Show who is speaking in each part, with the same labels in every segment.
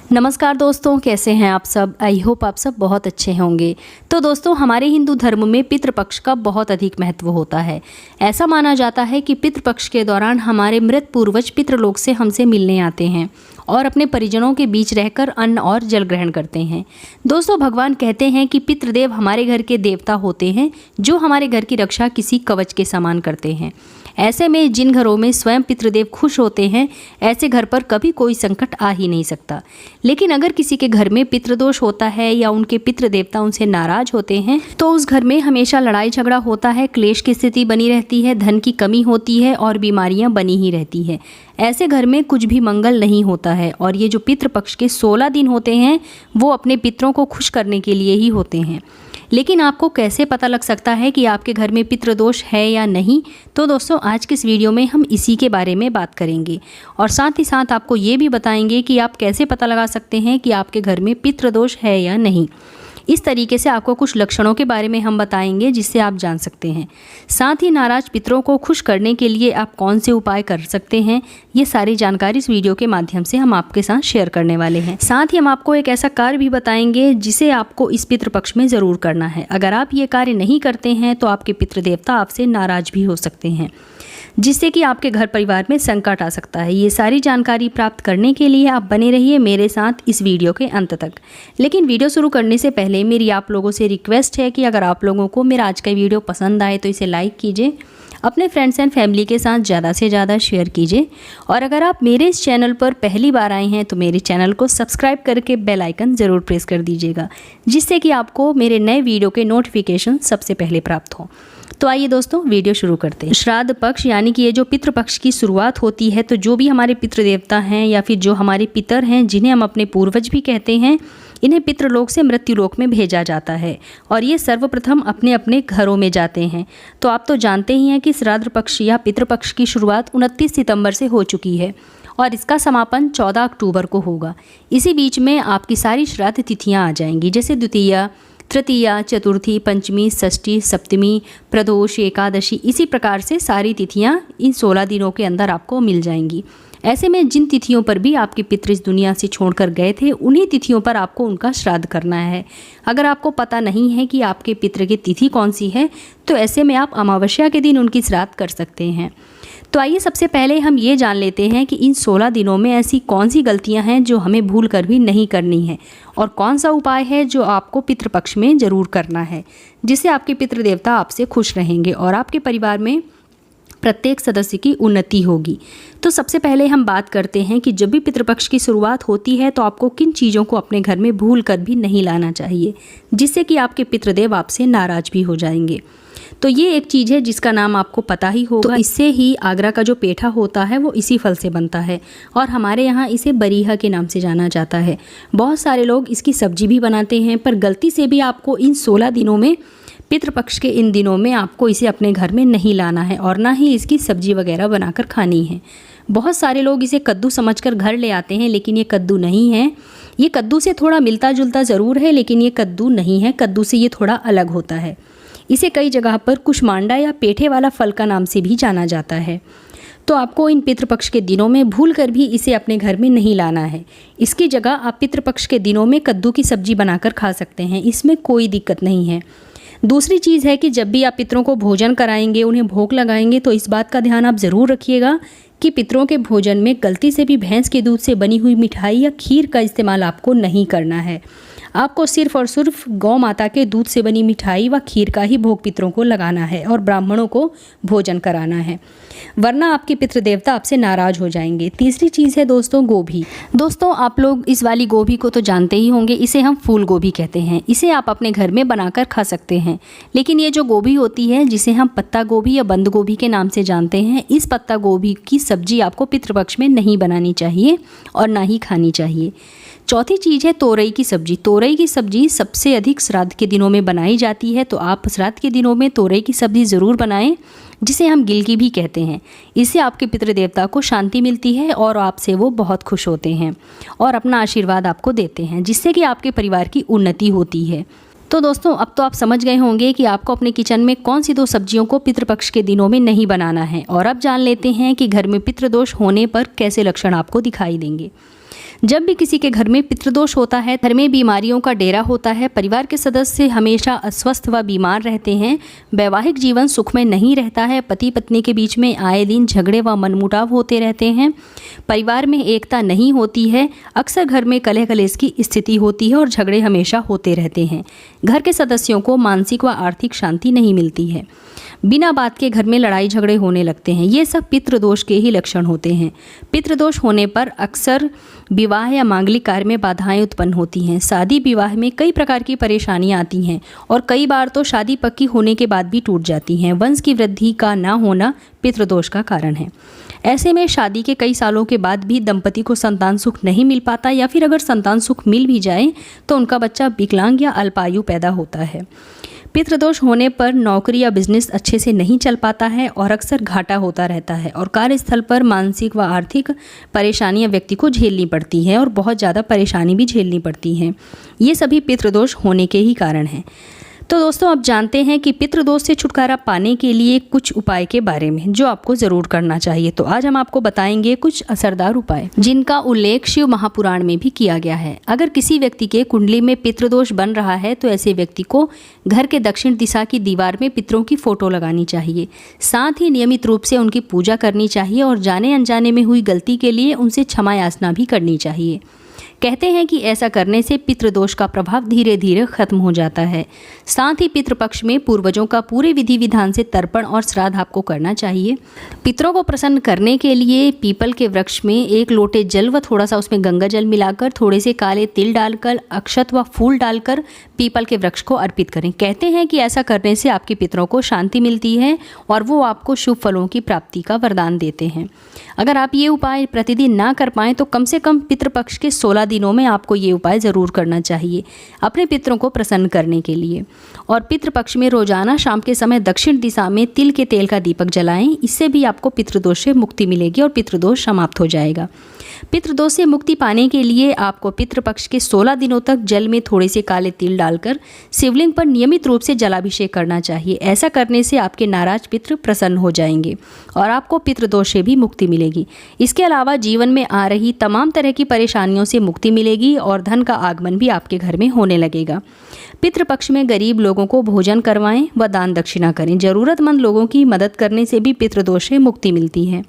Speaker 1: नमस्कार दोस्तों, कैसे हैं आप सब। आई होप आप सब बहुत अच्छे होंगे। तो दोस्तों, हमारे हिंदू धर्म में पितृपक्ष का बहुत अधिक महत्व होता है। ऐसा माना जाता है कि पितृपक्ष के दौरान हमारे मृत पूर्वज पितृलोक से हमसे मिलने आते हैं और अपने परिजनों के बीच रहकर अन्न और जल ग्रहण करते हैं। दोस्तों, भगवान कहते हैं कि पितृदेव हमारे घर के देवता होते हैं जो हमारे घर की रक्षा किसी कवच के समान करते हैं। ऐसे में जिन घरों में स्वयं पितृदेव खुश होते हैं, ऐसे घर पर कभी कोई संकट आ ही नहीं सकता। लेकिन अगर किसी के घर में पितृदोष होता है या उनके पितृदेवता उनसे नाराज होते हैं तो उस घर में हमेशा लड़ाई झगड़ा होता है, क्लेश की स्थिति बनी रहती है, धन की कमी होती है और बीमारियां बनी ही रहती है। ऐसे घर में कुछ भी मंगल नहीं होता है। और ये जो पितृपक्ष के 16 दिन होते हैं वो अपने पितरों को खुश करने के लिए ही होते हैं। लेकिन आपको कैसे पता लग सकता है कि आपके घर में पितृदोष है या नहीं? तो दोस्तों, आज के इस वीडियो में हम इसी के बारे में बात करेंगे और साथ ही साथ आपको ये भी बताएंगे कि आप कैसे पता लगा सकते हैं कि आपके घर में पितृदोष है या नहीं। इस तरीके से आपको कुछ लक्षणों के बारे में हम बताएंगे जिससे आप जान सकते हैं। साथ ही नाराज पितरों को खुश करने के लिए आप कौन से उपाय कर सकते हैं, ये सारी जानकारी इस वीडियो के माध्यम से हम आपके साथ शेयर करने वाले हैं। साथ ही हम आपको एक ऐसा कार्य भी बताएंगे जिसे आपको इस पितृपक्ष में ज़रूर करना है। अगर आप ये कार्य नहीं करते हैं तो आपके पितृदेवता आपसे नाराज भी हो सकते हैं, जिससे कि आपके घर परिवार में संकट आ सकता है। ये सारी जानकारी प्राप्त करने के लिए आप बने रहिए मेरे साथ इस वीडियो के अंत तक। लेकिन वीडियो शुरू करने से पहले मेरी आप लोगों से रिक्वेस्ट है कि अगर आप लोगों को मेरा आज का वीडियो पसंद आए तो इसे लाइक कीजिए, अपने फ्रेंड्स एंड फैमिली के साथ ज़्यादा से ज़्यादा शेयर कीजिए और अगर आप मेरे इस चैनल पर पहली बार आए हैं तो मेरे चैनल को सब्सक्राइब करके बेल आइकन ज़रूर प्रेस कर दीजिएगा, जिससे कि आपको मेरे नए वीडियो के नोटिफिकेशन सबसे पहले प्राप्त हो। तो आइए दोस्तों, वीडियो शुरू करते हैं। श्राद्ध पक्ष यानी कि ये जो पितृपक्ष की शुरुआत होती है, तो जो भी हमारे पितृदेवता हैं या फिर जो हमारे पितर हैं, जिन्हें हम अपने पूर्वज भी कहते हैं, इन्हें पितृलोक से मृत्युलोक में भेजा जाता है और ये सर्वप्रथम अपने अपने घरों में जाते हैं। तो आप तो जानते ही हैं कि श्राद्ध पक्ष या पितृपक्ष की शुरुआत 29 सितंबर से हो चुकी है और इसका समापन 14 अक्टूबर को होगा। इसी बीच में आपकी सारी श्राद्ध तिथियाँ आ जाएंगी, जैसे द्वितीया, तृतीया, चतुर्थी, पंचमी, षष्ठी, सप्तमी, प्रदोष, एकादशी। इसी प्रकार से सारी तिथियां इन 16 दिनों के अंदर आपको मिल जाएंगी। ऐसे में जिन तिथियों पर भी आपके पितृ इस दुनिया से छोड़कर गए थे, उन्हीं तिथियों पर आपको उनका श्राद्ध करना है। अगर आपको पता नहीं है कि आपके पितृ की तिथि कौन सी है, तो ऐसे में आप अमावस्या के दिन उनकी श्राद्ध कर सकते हैं। तो आइए सबसे पहले हम ये जान लेते हैं कि इन 16 दिनों में ऐसी कौन सी गलतियां हैं जो हमें भूल कर भी नहीं करनी है और कौन सा उपाय है जो आपको पितृपक्ष में ज़रूर करना है, जिससे आपके पितृदेवता आपसे खुश रहेंगे और आपके परिवार में प्रत्येक सदस्य की उन्नति होगी। तो सबसे पहले हम बात करते हैं कि जब भी पितृपक्ष की शुरुआत होती है तो आपको किन चीज़ों को अपने घर में भूल कर भी नहीं लाना चाहिए, जिससे कि आपके पितृदेव आपसे नाराज भी हो जाएंगे। तो ये एक चीज़ है जिसका नाम आपको पता ही होगा। तो इससे ही आगरा का जो पेठा होता है वो इसी फल से बनता है और हमारे यहाँ इसे बरीहा के नाम से जाना जाता है। बहुत सारे लोग इसकी सब्जी भी बनाते हैं, पर गलती से भी आपको इन 16 दिनों में, पितृपक्ष के इन दिनों में, आपको इसे अपने घर में नहीं लाना है और ना ही इसकी सब्जी वगैरह बनाकर खानी है। बहुत सारे लोग इसे कद्दू समझकर घर ले आते हैं, लेकिन ये कद्दू नहीं है। ये कद्दू से थोड़ा मिलता जुलता ज़रूर है, लेकिन ये कद्दू नहीं है। कद्दू से ये थोड़ा अलग होता है। इसे कई जगह पर कुष्मांडा या पेठे वाला फल का नाम से भी जाना जाता है। तो आपको इन पितृपक्ष के दिनों में भूल कर भी इसे अपने घर में नहीं लाना है। इसकी जगह आप पितृपक्ष के दिनों में कद्दू की सब्जी बनाकर खा सकते हैं, इसमें कोई दिक्कत नहीं है। दूसरी चीज़ है कि जब भी आप पितरों को भोजन कराएंगे, उन्हें भोग लगाएंगे, तो इस बात का ध्यान आप ज़रूर रखिएगा कि पितरों के भोजन में गलती से भी भैंस के दूध से बनी हुई मिठाई या खीर का इस्तेमाल आपको नहीं करना है। आपको सिर्फ और सिर्फ गौ माता के दूध से बनी मिठाई व खीर का ही भोग पितरों को लगाना है और ब्राह्मणों को भोजन कराना है, वरना आपके पितृदेवता आपसे नाराज हो जाएंगे। तीसरी चीज़ है दोस्तों, गोभी। दोस्तों, आप लोग इस वाली गोभी को तो जानते ही होंगे, इसे हम फूल गोभी कहते हैं। इसे आप अपने घर में बनाकर खा सकते हैं। लेकिन ये जो गोभी होती है, जिसे हम पत्ता गोभी या बंद गोभी के नाम से जानते हैं, इस पत्ता गोभी की सब्जी आपको पितृपक्ष में नहीं बनानी चाहिए और ना ही खानी चाहिए। चौथी चीज़ है तोरई की सब्जी। तोरई की सब्जी सबसे अधिक श्राद्ध के दिनों में बनाई जाती है, तो आप श्राद्ध के दिनों में तोरई की सब्जी ज़रूर बनाएं, जिसे हम गिलकी भी कहते हैं। इससे आपके पितृदेवता को शांति मिलती है और आपसे वो बहुत खुश होते हैं और अपना आशीर्वाद आपको देते हैं, जिससे कि आपके परिवार की उन्नति होती है। तो दोस्तों, अब तो आप समझ गए होंगे कि आपको अपने किचन में कौन सी 2 सब्जियों को पितृपक्ष के दिनों में नहीं बनाना है। और अब जान लेते हैं कि घर में पितृदोष होने पर कैसे लक्षण आपको दिखाई देंगे। जब भी किसी के घर में पितृदोष होता है, घर में बीमारियों का डेरा होता है, परिवार के सदस्य हमेशा अस्वस्थ व बीमार रहते हैं, वैवाहिक जीवन सुखमय नहीं रहता है, पति पत्नी के बीच में आए दिन झगड़े व मनमुटाव होते रहते हैं, परिवार में एकता नहीं होती है, अक्सर घर में कलह कलेश की स्थिति होती है और झगड़े हमेशा होते रहते हैं, घर के सदस्यों को मानसिक व आर्थिक शांति नहीं मिलती है, बिना बात के घर में लड़ाई झगड़े होने लगते हैं, ये सब पितृदोष के ही लक्षण होते हैं। पितृदोष होने पर अक्सर विवाह या मांगलिक कार्य में बाधाएं उत्पन्न होती हैं, शादी विवाह में कई प्रकार की परेशानियां आती हैं और कई बार तो शादी पक्की होने के बाद भी टूट जाती हैं। वंश की वृद्धि का ना होना पितृदोष का कारण है। ऐसे में शादी के कई सालों के बाद भी दंपति को संतान सुख नहीं मिल पाता, या फिर अगर संतान सुख मिल भी जाए तो उनका बच्चा विकलांग या अल्पायु पैदा होता है। पितृदोष होने पर नौकरी या बिजनेस अच्छे से नहीं चल पाता है और अक्सर घाटा होता रहता है और कार्यस्थल पर मानसिक व आर्थिक परेशानियां व्यक्ति को झेलनी पड़ती है और बहुत ज़्यादा परेशानी भी झेलनी पड़ती है। ये सभी पितृदोष होने के ही कारण हैं। तो दोस्तों, अब जानते हैं कि पितृदोष से छुटकारा पाने के लिए कुछ उपाय के बारे में जो आपको ज़रूर करना चाहिए। तो आज हम आपको बताएंगे कुछ असरदार उपाय जिनका उल्लेख शिव महापुराण में भी किया गया है। अगर किसी व्यक्ति के कुंडली में पितृदोष बन रहा है तो ऐसे व्यक्ति को घर के दक्षिण दिशा की दीवार में पितरों की फोटो लगानी चाहिए, साथ ही नियमित रूप से उनकी पूजा करनी चाहिए और जाने अनजाने में हुई गलती के लिए उनसे क्षमा याचना भी करनी चाहिए। कहते हैं कि ऐसा करने से पितृदोष का प्रभाव धीरे धीरे खत्म हो जाता है। साथ ही पितृपक्ष में पूर्वजों का पूरे विधि विधान से तर्पण और श्राद्ध आपको करना चाहिए। पितरों को प्रसन्न करने के लिए पीपल के वृक्ष में 1 लोटे जल व थोड़ा सा उसमें गंगा जल मिलाकर थोड़े से काले तिल डालकर अक्षत व फूल डालकर पीपल के वृक्ष को अर्पित करें। कहते हैं कि ऐसा करने से आपके पितरों को शांति मिलती है और वो आपको शुभ फलों की प्राप्ति का वरदान देते हैं। अगर आप ये उपाय प्रतिदिन ना कर पाएँ तो कम से कम पितृपक्ष के 16 दिनों में आपको ये उपाय ज़रूर करना चाहिए अपने पितरों को प्रसन्न करने के लिए। और पितृपक्ष में रोजाना शाम के समय दक्षिण दिशा में तिल के तेल का दीपक जलाएं। इससे भी आपको पितृदोष से मुक्ति मिलेगी और पितृदोष समाप्त हो जाएगा। पितृदोष से मुक्ति पाने के लिए आपको पितृपक्ष के 16 दिनों तक जल में थोड़े से काले तिल डालकर शिवलिंग पर नियमित रूप से जलाभिषेक करना चाहिए। ऐसा करने से आपके नाराज पितृ प्रसन्न हो जाएंगे और आपको पितृदोष से भी मुक्ति मिलेगी। इसके अलावा जीवन में आ रही तमाम तरह की परेशानियों से मुक्ति मिलेगी और धन का आगमन भी आपके घर में होने लगेगा। पितृपक्ष में गरीब लोगों को भोजन करवाएं व दान दक्षिणा करें। ज़रूरतमंद लोगों की मदद करने से भी पितृदोष से मुक्ति मिलती है।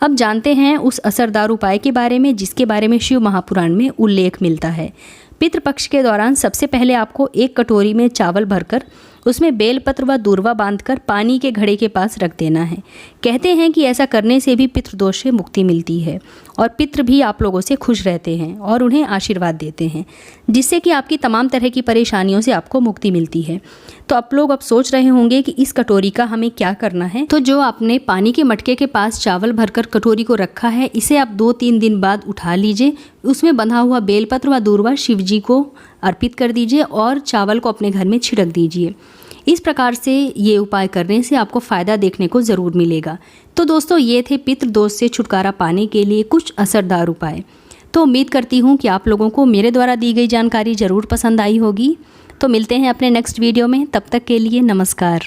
Speaker 1: अब जानते हैं उस असरदार उपाय के बारे में जिसके बारे में शिव महापुराण में उल्लेख मिलता है। पितृपक्ष के दौरान सबसे पहले आपको 1 कटोरी में चावल भरकर उसमें बेलपत्र व दूर्वा बांधकर पानी के घड़े के पास रख देना है। कहते हैं कि ऐसा करने से भी पितृदोष से मुक्ति मिलती है और पितृ भी आप लोगों से खुश रहते हैं और उन्हें आशीर्वाद देते हैं, जिससे कि आपकी तमाम तरह की परेशानियों से आपको मुक्ति मिलती है। तो आप लोग अब सोच रहे होंगे कि इस कटोरी का हमें क्या करना है। तो जो आपने पानी के मटके के पास चावल भरकर कटोरी को रखा है, इसे आप 2-3 दिन बाद उठा लीजिए। उसमें बंधा हुआ बेलपत्र व दूर्वा शिव जी को अर्पित कर दीजिए और चावल को अपने घर में छिड़क दीजिए। इस प्रकार से ये उपाय करने से आपको फ़ायदा देखने को ज़रूर मिलेगा। तो दोस्तों, ये थे पितृदोष से छुटकारा पाने के लिए कुछ असरदार उपाय। तो उम्मीद करती हूँ कि आप लोगों को मेरे द्वारा दी गई जानकारी ज़रूर पसंद आई होगी। तो मिलते हैं अपने नेक्स्ट वीडियो में, तब तक के लिए नमस्कार।